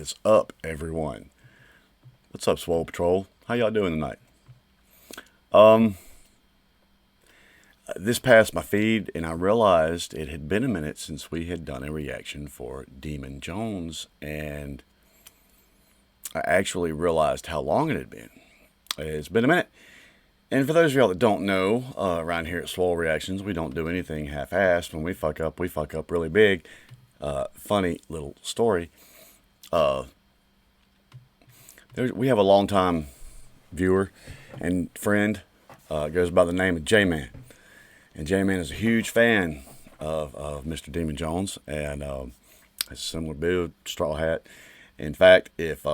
is up, everyone? What's up, Swole Patrol? How y'all doing tonight? This passed my feed, and I realized it had been a minute since we had done a reaction for Demun Jones, and I actually realized how long it had been. It's been a minute. And for those of y'all that don't know, around here at Swole Reactions, we don't do anything half-assed. When we fuck up really big. Funny little story. We have a longtime viewer and friend, goes by the name of J-Man. And J-Man is a huge fan of Mr. Demun Jones, and has a similar build, straw hat. In fact, if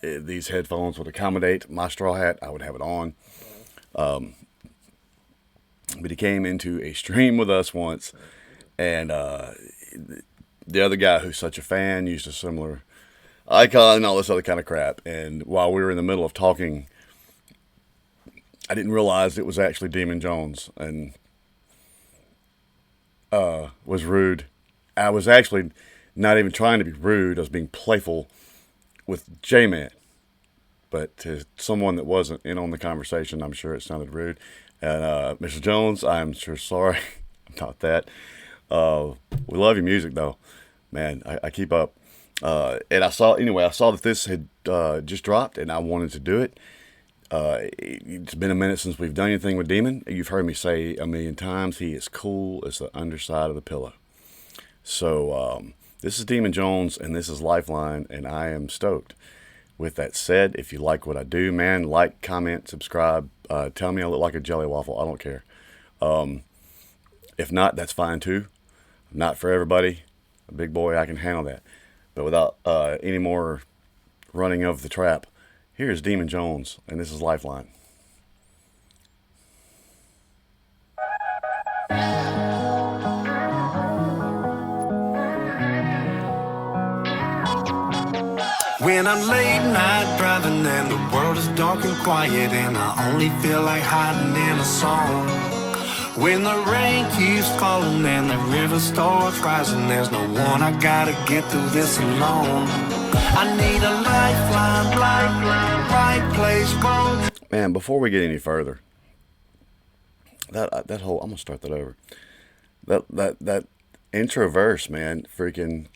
these headphones would accommodate my straw hat, I would have it on. But he came into a stream with us once, and the other guy who's such a fan used a similar icon and all this other kind of crap. And while we were in the middle of talking, I didn't realize it was actually Demun Jones, and was rude. I was actually not even trying to be rude. I was being playful with J-Man. But to someone that wasn't in on the conversation, I'm sure it sounded rude. And Mr. Jones, I'm sure sorry about that. We love your music, though. Man, I keep up. And I saw that this had just dropped, and I wanted to do it. It's been a minute since we've done anything with Demun. You've heard me say a million times, he is cool as the underside of the pillow. So this is Demun Jones, and this is Lifeline, and I am stoked. With that said, if you like what I do, man, like, comment, subscribe. Tell me I look like a jelly waffle. I don't care. If not, that's fine too. Not for everybody. A big boy, I can handle that. But without any more running of the trap, here's Demun Jones, and this is Lifeline. When I'm late night driving and the world is dark and quiet and I only feel like hiding in a song. When the rain keeps falling and the river starts rising, there's no one, I gotta get through this alone. I need a lifeline, right place, wrong. Man, before we get any further, that whole, I'm gonna start that over. That intro verse, man, freaking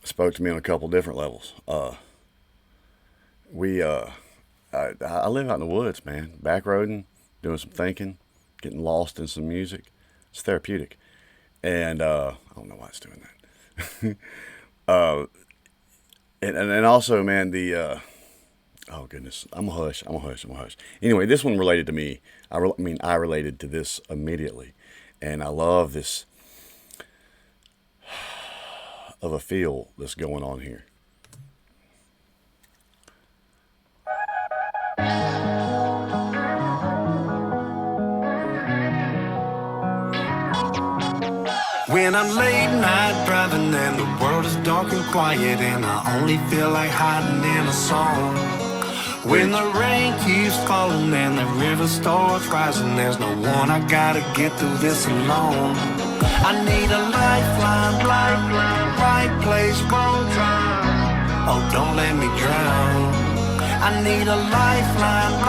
spoke to me on a couple different levels. I live out in the woods, man, back roading, doing some thinking, getting lost in some music. It's therapeutic, and I don't know why it's doing that. And also, man, the oh goodness, I'm a hush. Anyway, this one related to me. I related to this immediately, and I love this of a feel that's going on here. When I'm late night driving and the world is dark and quiet and I only feel like hiding in a song. When the rain keeps falling and the river starts rising, there's no one, I gotta get through this alone. I need a lifeline, right place, wrong time. Oh, don't let me drown. I need a lifeline,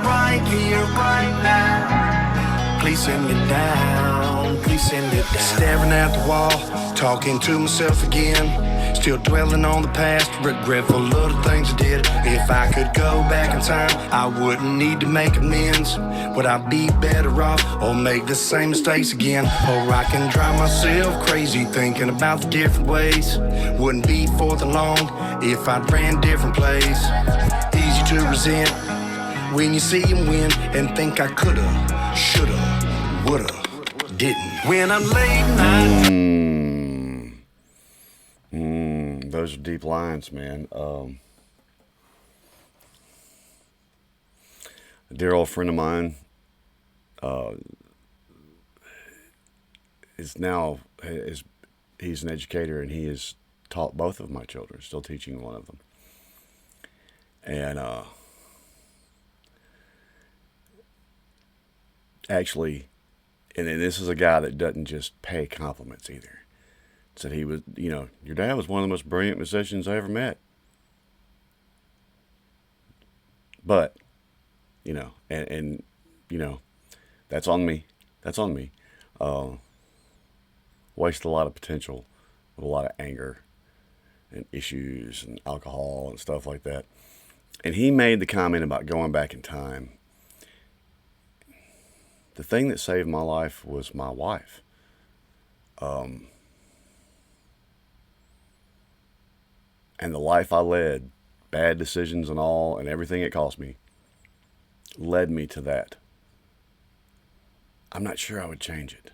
right here, right now. Please send me down, please send me down. Staring at the wall, talking to myself again. Still dwelling on the past, regretful of the things I did. If I could go back in time, I wouldn't need to make amends. Would I be better off or make the same mistakes again? Or I can drive myself crazy thinking about the different ways. Wouldn't be for the long if I ran different plays. Easy to resent when you see him win and think I coulda, shoulda, woulda, didn't. When I'm late night. Those are deep lines, man. A dear old friend of mine he's an educator, and he has taught both of my children, still teaching one of them. And actually, and this is a guy that doesn't just pay compliments either. Said he was, your dad was one of the most brilliant musicians I ever met. But, and that's on me. That's on me. Wasted a lot of potential with a lot of anger and issues and alcohol and stuff like that. And he made the comment about going back in time. The thing that saved my life was my wife. And the life I led, bad decisions and all, and everything it cost me, led me to that. I'm not sure I would change it.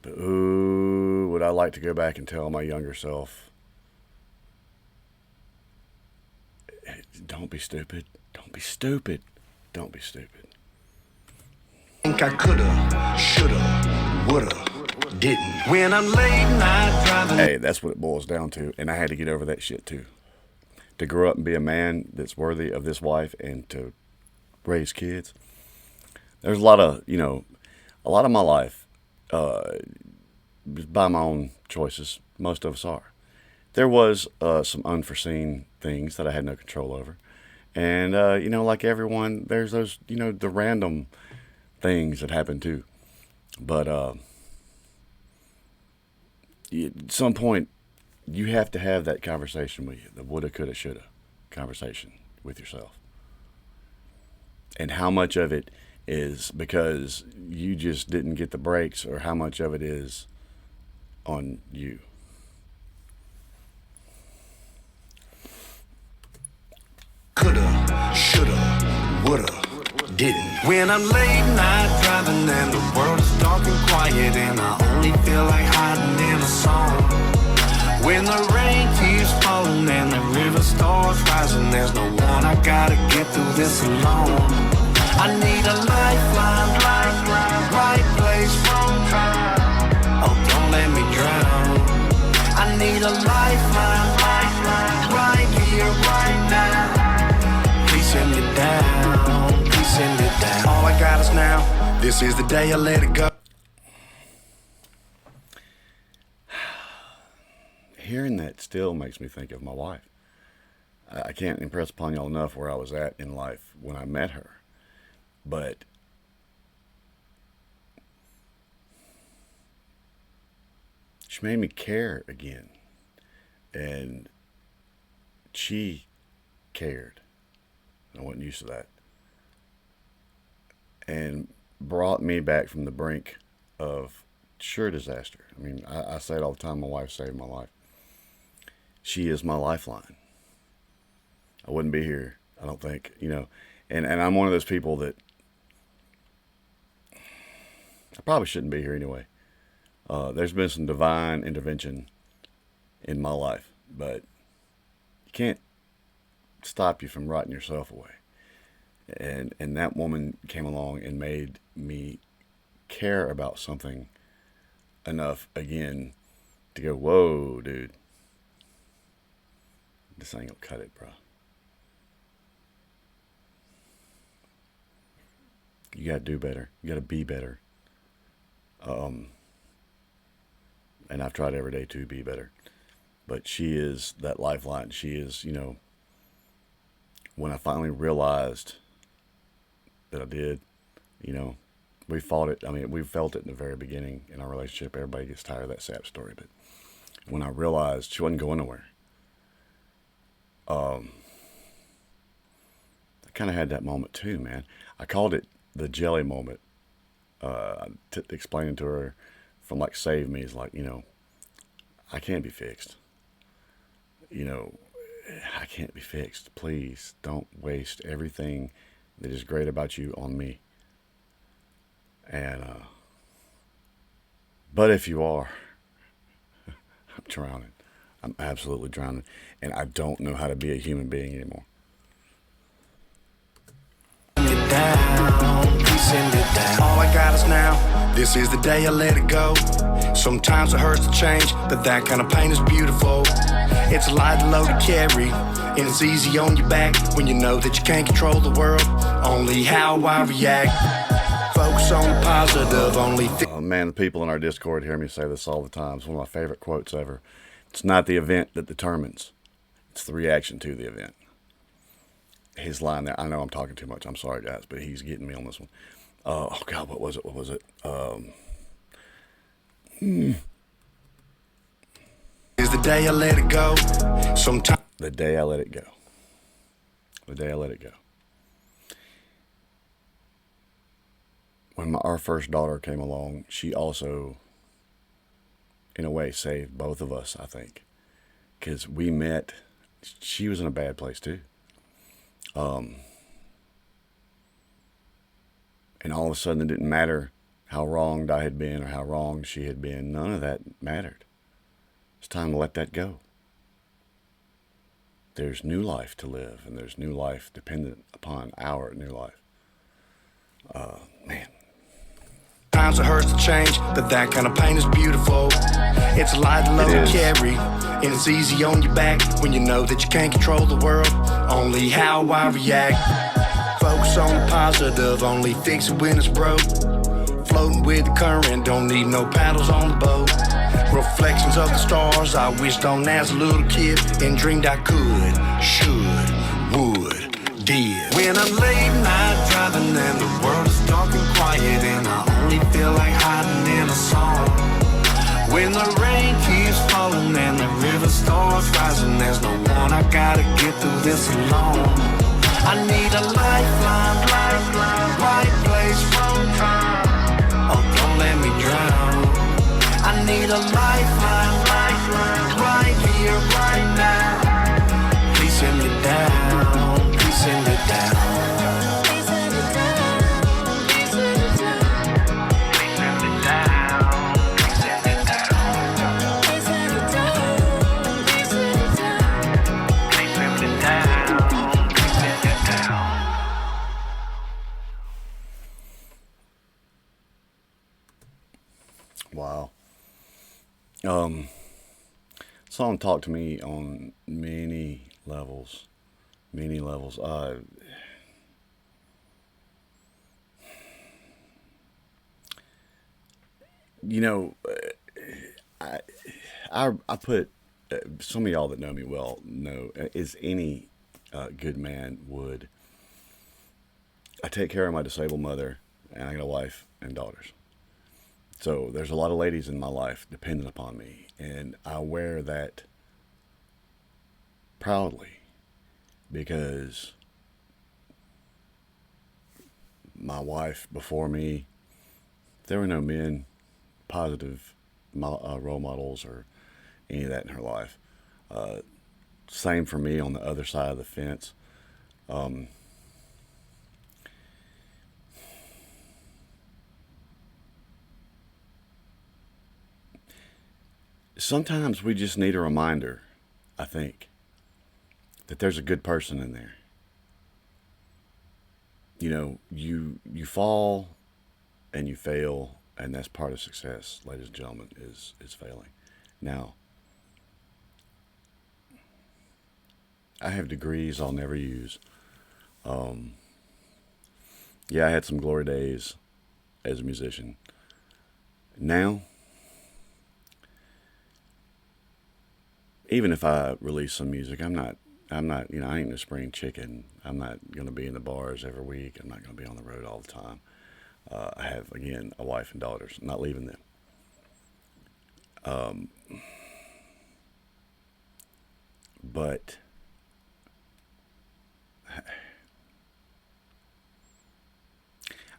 But ooh, would I like to go back and tell my younger self, don't be stupid, don't be stupid, don't be stupid. Think I coulda, shoulda, woulda, didn't. When I'm late night driving. Hey, that's what it boils down to, and I had to get over that shit too. To grow up and be a man that's worthy of this wife and to raise kids. There's a lot of my life by my own choices. Most of us are. There was some unforeseen things that I had no control over. And, like everyone, there's those, the random things that happen too. But at some point, you have to have that conversation with you, the woulda, coulda, shoulda conversation with yourself. And how much of it is because you just didn't get the breaks, or how much of it is on you. Coulda, shoulda, woulda, didn't. When I'm late night driving and the world is dark and quiet and I only feel like hiding in a song. When the rain keeps falling and the river starts rising, there's no one, I gotta get through this alone. I need a lifeline, right place, wrong time. Oh, don't let me drown. I need a lifeline, right here, right now. Please send it down, please send it down. All I got is now, this is the day I let it go. Hearing that still makes me think of my wife. I can't impress upon y'all enough where I was at in life when I met her. But she made me care again. And she cared. I wasn't used to that. And brought me back from the brink of sure disaster. I mean, I say it all the time, my wife saved my life. She is my lifeline. I wouldn't be here, I don't think, and I'm one of those people that I probably shouldn't be here anyway. There's been some divine intervention in my life, but you can't stop you from rotting yourself away. And that woman came along and made me care about something enough again to go, whoa, dude. This ain't gonna cut it, bro. You gotta do better. You gotta be better. And I've tried every day to be better. But she is that lifeline. She is, when I finally realized that I did, we fought it. I mean, we felt it in the very beginning in our relationship. Everybody gets tired of that sap story. But when I realized she wasn't going nowhere, I kind of had that moment too, man. I called it the jelly moment. Explaining to her from like save me is like, I can't be fixed. I can't be fixed. Please don't waste everything that is great about you on me. And, but if you are, I'm drowning. I'm absolutely drowning. And I don't know how to be a human being anymore. Send it down. All I got is now. This is the day I let it go. Sometimes it hurts to change, but that kind of pain is beautiful. It's a light load to carry, and it's easy on your back when you know that you can't control the world. Only how I react. Focus on the positive. Only. man, the people in our Discord hear me say this all the time. It's one of my favorite quotes ever. It's not the event that determines, it's the reaction to the event. His line there, I know I'm talking too much. I'm sorry, guys, but he's getting me on this one. Oh, God, what was it? Is the day I let it go. Sometimes. The day I let it go. The day I let it go. When our first daughter came along, she also, in a way, saved both of us, I think. Because we met, she was in a bad place too. And all of a sudden, it didn't matter how wronged I had been or how wronged she had been. None of that mattered. It's time to let that go. There's new life to live, and there's new life dependent upon our new life. Man. Times it hurts to change, but that kind of pain is beautiful. It's a light load to carry, and it's easy on your back when you know that you can't control the world, only how I react. Focus on the positive, only fix it when it's broke. Floating with the current, don't need no paddles on the boat. Reflections of the stars I wished on as a little kid, and dreamed I could, should, would, did. When I'm late night driving and the world is dark and quiet, and I only feel like hiding in a song. When the rain keeps falling and the river starts rising, there's no one, I gotta get through this alone. I need a lifeline, right place from time. Oh, don't let me drown. I need a lifeline, right here, right now. Please send me down, please send me down. Wow. Song talked to me on many levels. Many levels. You know, I put, some of y'all that know me well know, as any good man would, I take care of my disabled mother, and I got a wife and daughters. So there's a lot of ladies in my life dependent upon me, and I wear that proudly because my wife before me, there were no men, positive role models or any of that in her life. Same for me on the other side of the fence. Sometimes we just need a reminder, I think, that there's a good person in there. You know, you fall and you fail, and that's part of success, ladies and gentlemen, is failing. Now, I have degrees I'll never use. Yeah, I had some glory days as a musician. Now, even if I release some music, I'm not, you know, I ain't no spring chicken. I'm not going to be in the bars every week. I'm not going to be on the road all the time. I have, again, a wife and daughters. I'm not leaving them. But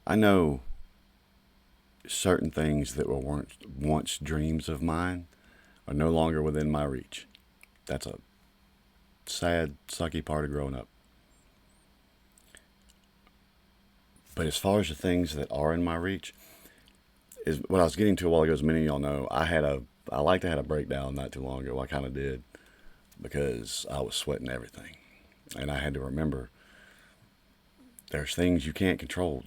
I know certain things that were once dreams of mine are no longer within my reach. That's a sad, sucky part of growing up. But as far as the things that are in my reach, is what I was getting to a while ago, as many of y'all know, I had a breakdown not too long ago. I kind of did, because I was sweating everything. And I had to remember, there's things you can't control.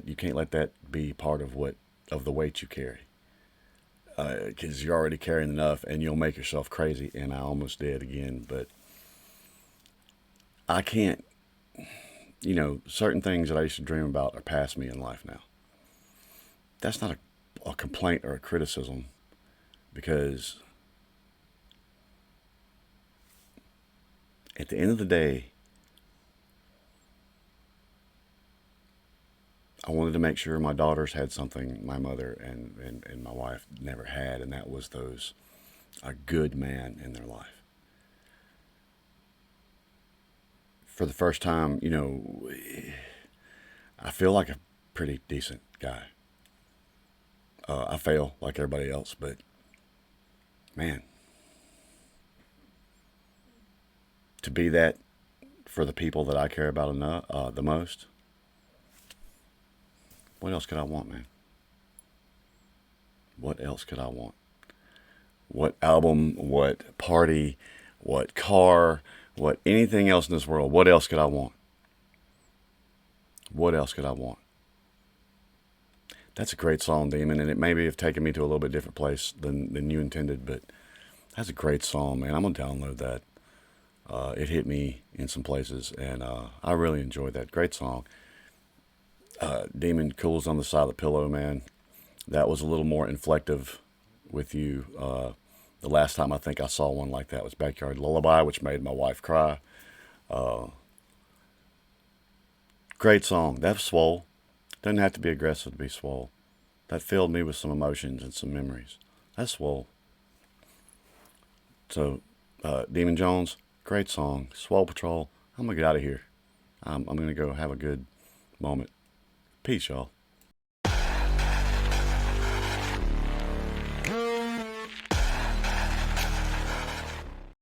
You can't let that be part of the weight you carry. Because you're already carrying enough, and you'll make yourself crazy. And I almost did again, but I can't. You know, certain things that I used to dream about are past me in life now. That's not a complaint or a criticism, because at the end of the day, I wanted to make sure my daughters had something my mother and my wife never had, and that was a good man in their life. For the first time, I feel like a pretty decent guy. I fail like everybody else, but man, to be that for the people that I care about the most, what else could I want, man? What else could I want? What album, what party, what car, what anything else in this world, what else could I want? What else could I want? That's a great song, Demon, and it maybe have taken me to a little bit different place than you intended, but that's a great song, man. I'm going to download that. It hit me in some places, and I really enjoyed that. Great song. Demon Cools on the Side of the Pillow, man. That was a little more inflective with you. The last time I think I saw one like that was Backyard Lullaby, which made my wife cry. Great song. That's swole. Doesn't have to be aggressive to be swole. That filled me with some emotions and some memories. That's swole. So, Demun Jones, great song. Swole Patrol. I'm going to get out of here. I'm going to go have a good moment. Peace, y'all.